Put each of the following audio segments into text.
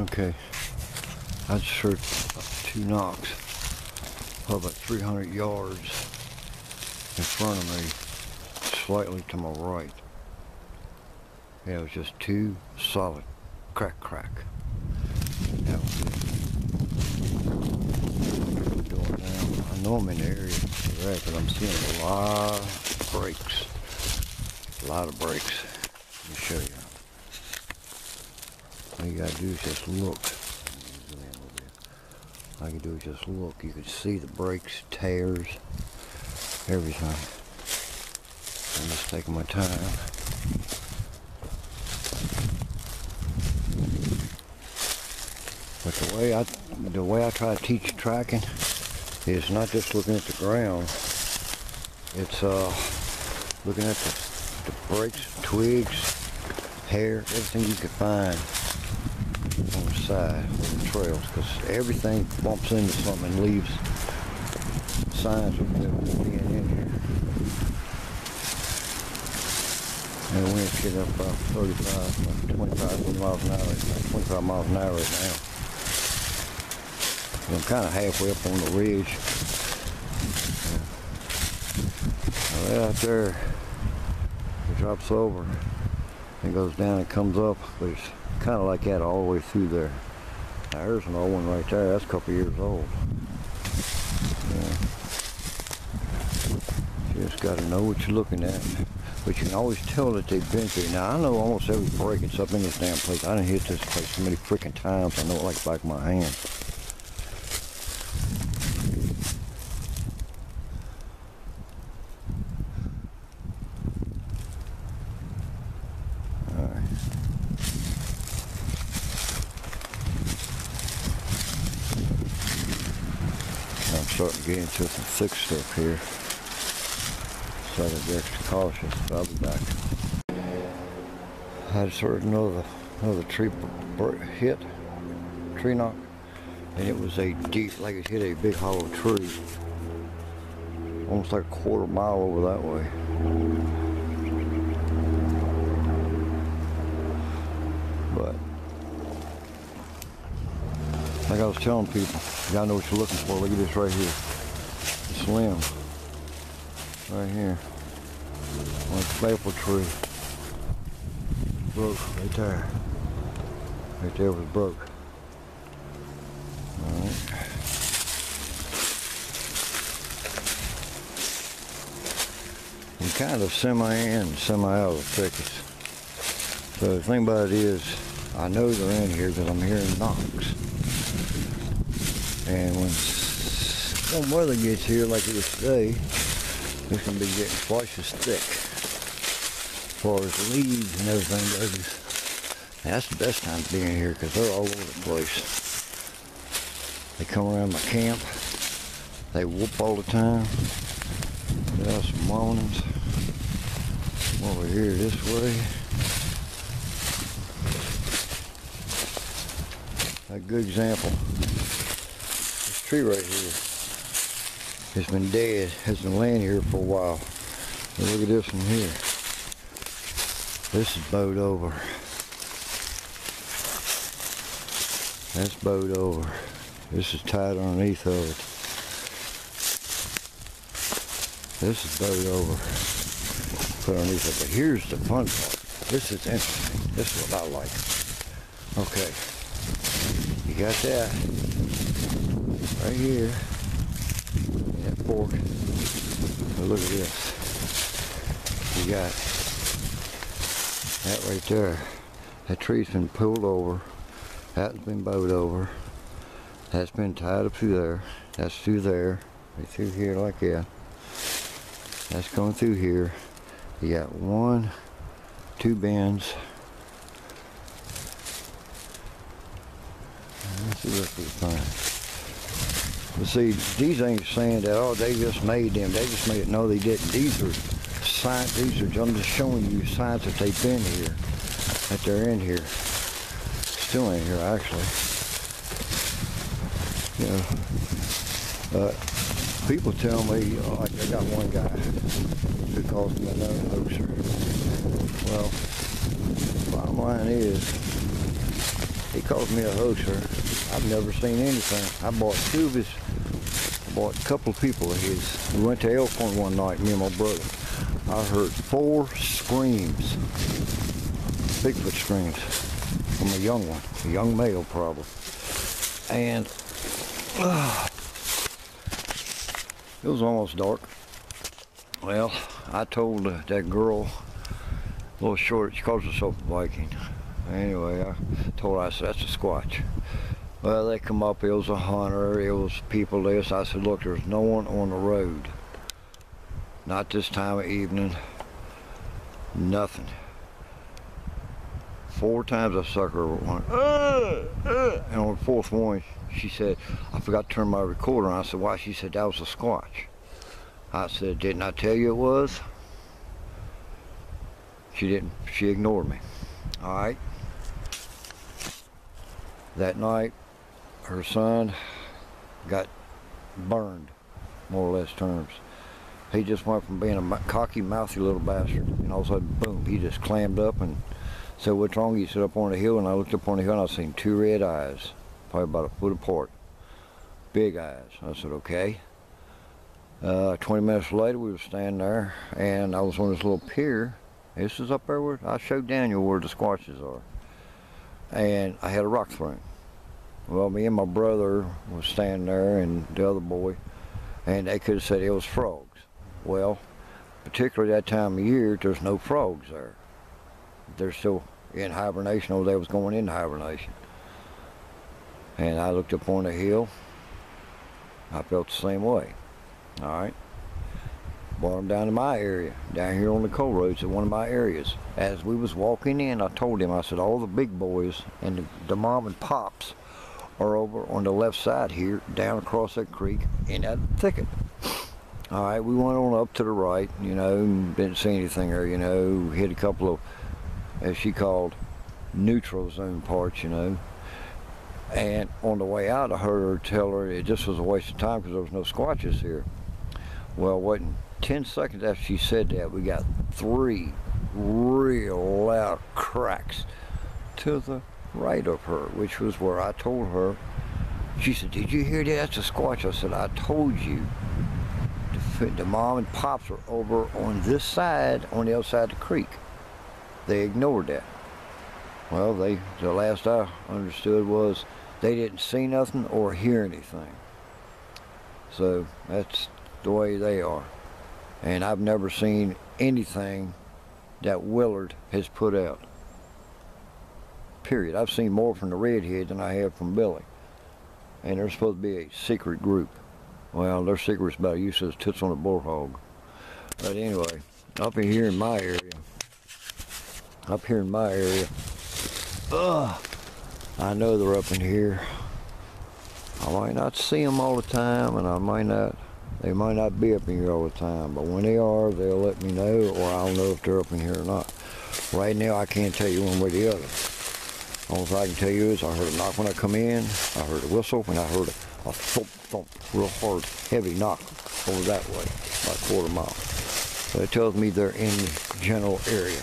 Okay, I just heard 2 knocks, probably about 300 yards in front of me, slightly to my right. Yeah, it was just 2 solid crack. That was it. Doing now. I know I'm in the area for that, but I'm seeing a lot of breaks. A lot of breaks. Let me show you. All you gotta do is just look. All you do is just look. You can see the breaks, tears, everything. I'm just taking my time. But the way I try to teach tracking is not just looking at the ground. It's looking at the breaks, twigs, hair, everything you can find on the side of the trails, because everything bumps into something and leaves signs of them being in here. And the wind's getting up about 25 miles an hour, 25 miles an hour right now. I'm kind of halfway up on the ridge. Right out there, it drops over and goes down and comes up, but it's kind of like that all the way through there. Now there's an old one right there. That's a couple years old. Yeah. You just got to know what you're looking at. But you can always tell that they've been through. Now I know almost every break that's up in this damn place. I done hit this place so many freaking times. I know it like the back of my hand. I'm starting to get into some thick stuff here, so I gotta be extra cautious, but I'll be back. I just heard another tree knock, and it was a deep, like it hit a big hollow tree, almost like a quarter mile over that way. But like I was telling people, you gotta know what you're looking for. Look at this right here. This limb. Right here. On this maple tree. Broke right there. Right there was broke. Alright. I'm kind of semi-in, semi-out of the thickets. So the thing about it is, I know they're in here because I'm hearing knocks. And when some weather gets here like it is today, it's going to be getting twice as thick as far as the leaves and everything goes. And that's the best time to be in here because they're all over the place. They come around my camp. They whoop all the time. There are some mornings. Over here this way. A good example. Tree right here has been dead, has been laying here for a while. And look at this one here. This is bowed over. That's bowed over. This is tied underneath of it. This is bowed over. Put underneath it. But here's the fun part. This is interesting. This is what I like. Okay. You got that. Right here, that fork. Now look at this. You got that right there. That tree's been pulled over. That's been bowed over. That's been tied up through there. That's through there. Right through here like that. That's going through here. You got 1, 2 bends. Let's see what we find. But see, these ain't saying that, oh, they just made them. They just made it. No, they didn't. These are signs. I'm just showing you signs that they've been here, that they're in here. Still in here, actually. You know, people tell me, like I got one guy who calls me a no-hoaxer. Well, bottom line is, he calls me a hoaxer. I've never seen anything. I bought a couple of people of his. We went to Elkhorn one night, me and my brother. I heard 4 screams, Bigfoot screams, from a young one, a young male probably. And it was almost dark. Well, I told that girl, a little short, she calls herself a Viking. Anyway, I told her, I said, that's a Squatch. Well, they come up, it was a hunter, it was people this. I said, look, there's no one on the road. Not this time of evening, nothing. 4 times I sucker her one. And on the 4th one, she said, I forgot to turn my recorder on. I said, why? She said, that was a Squatch. I said, didn't I tell you it was? She didn't. She ignored me. All right. That night, her son got burned, more or less terms. He just went from being a cocky, mouthy little bastard, and all of a sudden, boom, he just clammed up and said, what's wrong? He said, up on the hill, and I looked up on the hill, and I seen 2 red eyes, probably about a foot apart. Big eyes. I said, okay. 20 minutes later, we were standing there, and I was on this little pier. This is up there where I showed Daniel where the Squatches are. And I had a rock thrown. Well, me and my brother was standing there, and the other boy, and they could have said it was frogs. Well, particularly that time of year, there's no frogs there. They're still in hibernation, or they was going into hibernation. And I looked up on the hill. I felt the same way. All right. Brought them down to my area, down here on the coal roads at one of my areas. As we was walking in, I told him, I said, all the big boys and the mom and pops are over on the left side here, down across that creek in that thicket. All right, we went on up to the right, you know, and didn't see anything there, you know. Hit a couple of, as she called, neutral zone parts, you know. And on the way out, I heard her tell her it just was a waste of time because there was no Squatches here. Well, wasn't 10 seconds after she said that, we got 3 real loud cracks to the right of her, which was where I told her. She said, did you hear that? That's a Squatch. I said, I told you. The mom and pops are over on this side, on the other side of the creek. They ignored that. Well, the last I understood was they didn't see nothing or hear anything. So that's the way they are. And I've never seen anything that Willard has put out. Period. I've seen more from the redhead than I have from Billy. And they're supposed to be a secret group. Well, their secret's about use as tits on a bullhog. But anyway, up in here in my area, I know they're up in here. I might not see them all the time, and they might not be up in here all the time, but when they are, they'll let me know, or I'll know if they're up in here or not. Right now, I can't tell you one way or the other. All I can tell you is I heard a knock when I come in, I heard a whistle, and I heard a thump, thump, real hard, heavy knock over that way, about a quarter mile. So it tells me they're in the general area.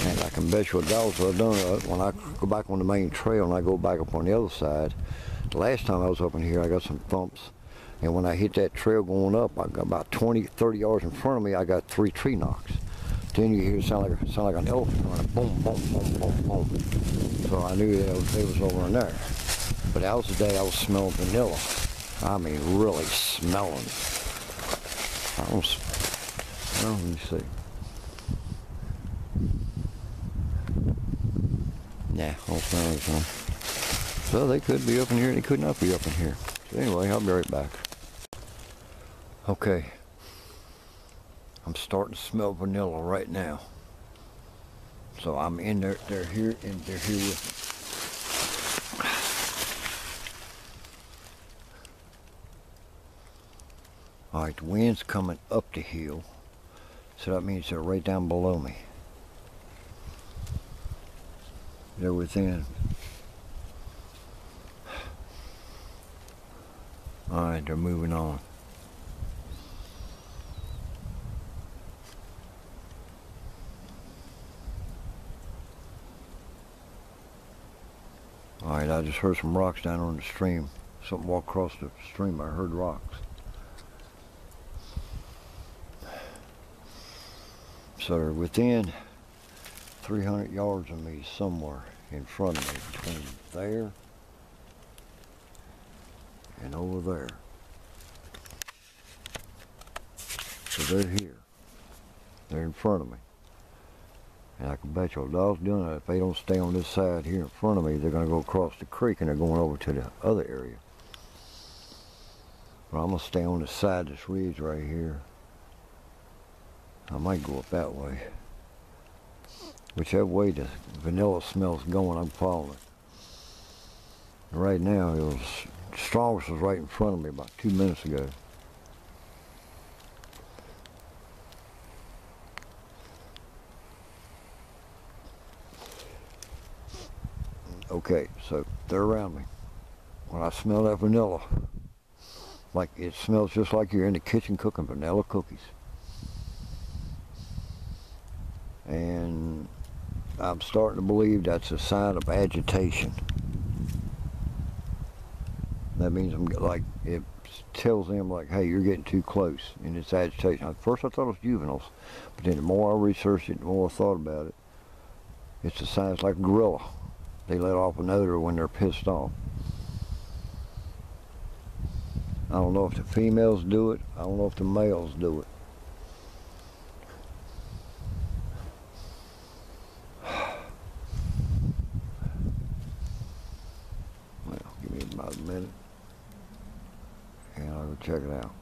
And I can bet you a dollar I've done it. When I go back on the main trail and I go back up on the other side, the last time I was up in here, I got some thumps. And when I hit that trail going up, I got about 20, 30 yards in front of me, I got 3 tree knocks. Then you hear it sound like an elephant running, boom, boom, boom, boom, boom. So I knew they was over in there. But that was the day I was smelling vanilla. I mean, really smelling. Let me see. Nah, I don't smell anything. So they could be up in here, they could not be up in here. So anyway, I'll be right back. Okay. I'm starting to smell vanilla right now. So I'm in there, they're here with me. Alright, the wind's coming up the hill. So that means they're right down below me. They're within. Alright, they're moving on. Alright, I just heard some rocks down on the stream. Something walked across the stream. I heard rocks. So they're within 300 yards of me somewhere in front of me, between there and over there. So they're here. They're in front of me. And I can bet you a dog's doing it. If they don't stay on this side here in front of me, they're going to go across the creek and they're going over to the other area. But I'm going to stay on the side of this ridge right here. I might go up that way. Whichever way the vanilla smell's going, I'm following it. Right now, it was strongest was right in front of me about 2 minutes ago. Okay, so they're around me. When I smell that vanilla, like it smells just like you're in the kitchen cooking vanilla cookies. And I'm starting to believe that's a sign of agitation. That means I'm like, it tells them like, hey, you're getting too close, and it's agitation. At first I thought it was juveniles, but then the more I researched it, the more I thought about it, it's a sign. It's like a gorilla. They let off an odor when they're pissed off. I don't know if the females do it. I don't know if the males do it. Well, give me about a minute and I'll go check it out.